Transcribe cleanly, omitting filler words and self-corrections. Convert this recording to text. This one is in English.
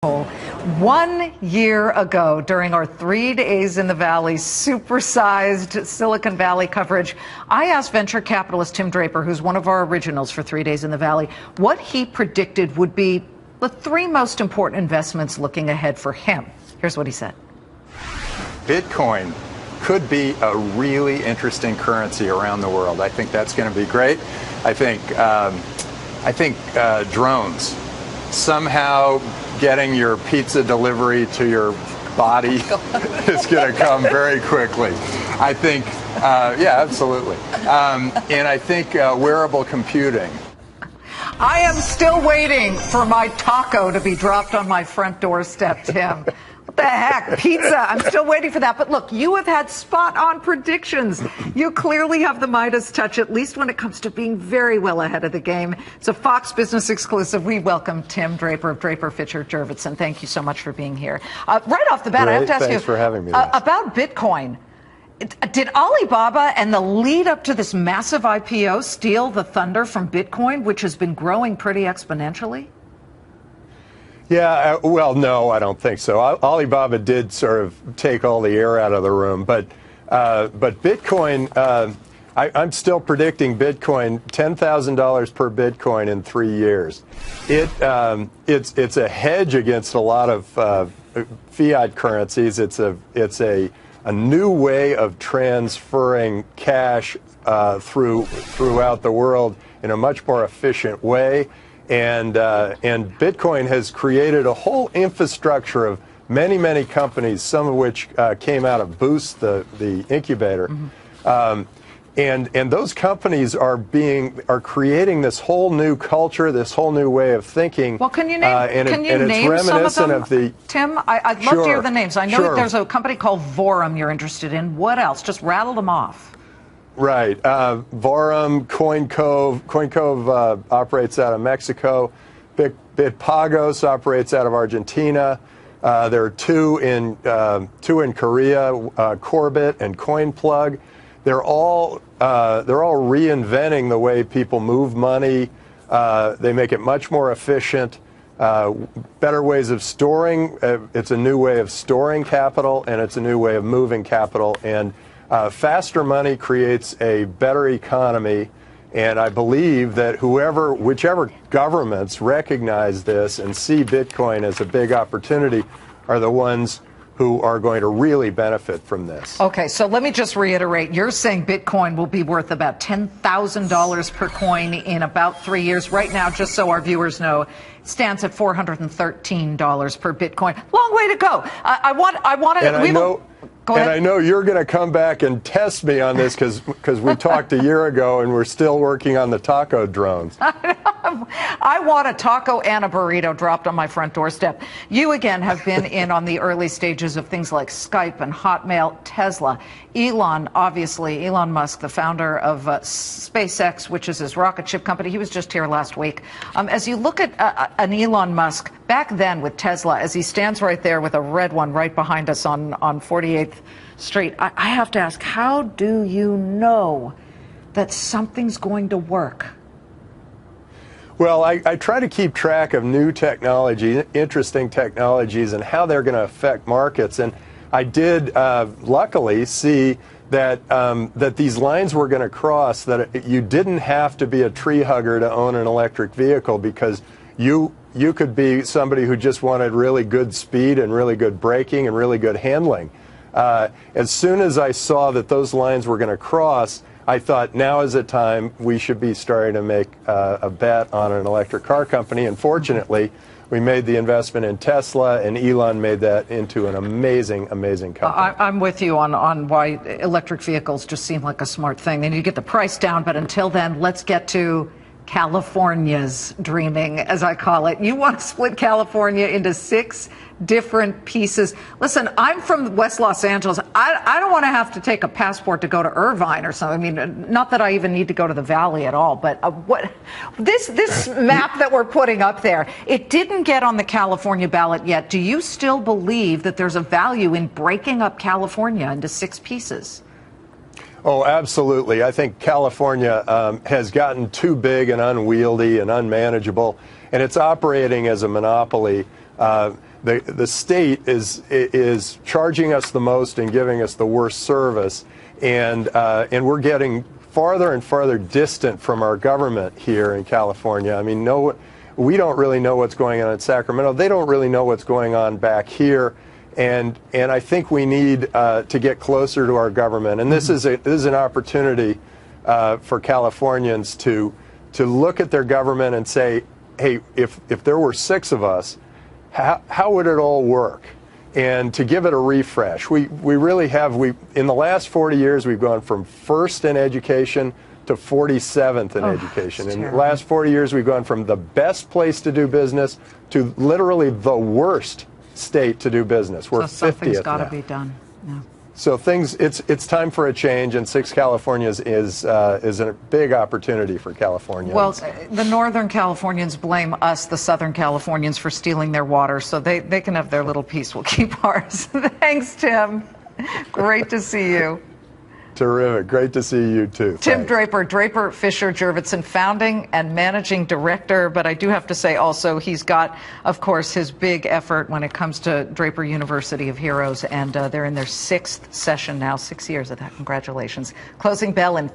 1 year ago, during our 3 days in the Valley supersized Silicon Valley coverage, I asked venture capitalist Tim Draper, who's one of our originals for 3 days in the Valley, what he predicted would be the three most important investments looking ahead for him. Here's what he said. Bitcoin could be a really interesting currency around the world. I think that's going to be great. I think drones, somehow getting your pizza delivery to your body is going to come very quickly. I think, yeah, absolutely. And I think wearable computing. I am still waiting for my taco to be dropped on my front doorstep, Tim. What the heck? Pizza. I'm still waiting for that. But look, you have had spot-on predictions. You clearly have the Midas touch, at least when it comes to being very well ahead of the game. It's a Fox Business exclusive. We welcome Tim Draper of Draper Fisher Jurvetson. Thank you so much for being here. Right off the bat, Great. I have to ask Thanks you for having me, about Bitcoin. Did Alibaba and the lead up to this massive IPO steal the thunder from Bitcoin, which has been growing pretty exponentially? Yeah, well, no, I don't think so. Alibaba did sort of take all the air out of the room, but Bitcoin, I'm still predicting Bitcoin $10,000 per Bitcoin in 3 years. It's a hedge against a lot of fiat currencies. It's a new way of transferring cash throughout the world in a much more efficient way. And Bitcoin has created a whole infrastructure of many companies, some of which came out of Boost, the incubator. Mm-hmm. And those companies are creating this whole new culture, this whole new way of thinking. Well, can you name some of them? Tim, I'd love to hear the names. I know there's a company called Vorum you're interested in. What else? Just rattle them off. Right. Vorum, CoinCove operates out of Mexico. Bitpagos operates out of Argentina. There are two in Korea, Corbit and CoinPlug. They're all reinventing the way people move money. They make it much more efficient. Better ways of storing. It's a new way of storing capital, and it's a new way of moving capital. And faster money creates a better economy. And I believe that whichever governments recognize this and see Bitcoin as a big opportunity are the ones who are going to really benefit from this. Okay, so let me just reiterate. You're saying Bitcoin will be worth about $10,000 per coin in about 3 years. Right now, just so our viewers know, it stands at $413 per Bitcoin. Long way to go. I want to. And I know you're going to come back and test me on this because we talked a year ago and we're still working on the taco drones. I want a taco and a burrito dropped on my front doorstep. You, again, have been in on the early stages of things like Skype and Hotmail, Tesla. Elon Musk, the founder of SpaceX, which is his rocket ship company. He was just here last week. As you look at an Elon Musk, back then with Tesla, as he stands right there with a red one right behind us on 48th Street, I have to ask, how do you know that something's going to work? Well, I try to keep track of new technology, interesting technologies, and how they're going to affect markets. And I did, luckily, see that that these lines were going to cross, that you didn't have to be a tree hugger to own an electric vehicle, because you could be somebody who just wanted really good speed and really good braking and really good handling. As soon as I saw that those lines were going to cross, I thought now is the time we should be starting to make a bet on an electric car company. And fortunately, we made the investment in Tesla, and Elon made that into an amazing company. I'm with you on why electric vehicles just seem like a smart thing. They need to get the price down, but until then, let's get to California's dreaming, as I call it. You want to split California into 6 different pieces. Listen, I'm from West Los Angeles. I don't want to have to take a passport to go to Irvine or something. I mean, not that I even need to go to the Valley at all, but this map that we're putting up there, it didn't get on the California ballot yet. Do you still believe that there's a value in breaking up California into 6 pieces? Oh, absolutely. I think California has gotten too big and unwieldy and unmanageable, and it's operating as a monopoly. the state is charging us the most and giving us the worst service, and we're getting farther and farther distant from our government here in California. I mean, we don't really know what's going on in Sacramento. They don't really know what's going on back here, and I think we need to get closer to our government. And this is an opportunity for Californians to look at their government and say, hey, if there were 6 of us, how would it all work? And to give it a refresh. We really have, in the last 40 years, we've gone from first in education to 47th in education. In the last 40 years, we've gone from the best place to do business to literally the worst state to do business. We're 50th now. Something's got to be done. Yeah. So it's time for a change, and 6 Californias is a big opportunity for Californians. Well, the Northern Californians blame us, the Southern Californians, for stealing their water, so they can have their little piece. We'll keep ours. Thanks, Tim. Great to see you. Terrific. Great to see you, too. Tim Thanks. Draper, Draper Fisher Jurvetson, founding and managing director. But I do have to say also he's got, of course, his big effort when it comes to Draper University of Heroes. And they're in their 6th session now, 6 years of that. Congratulations. Closing bell in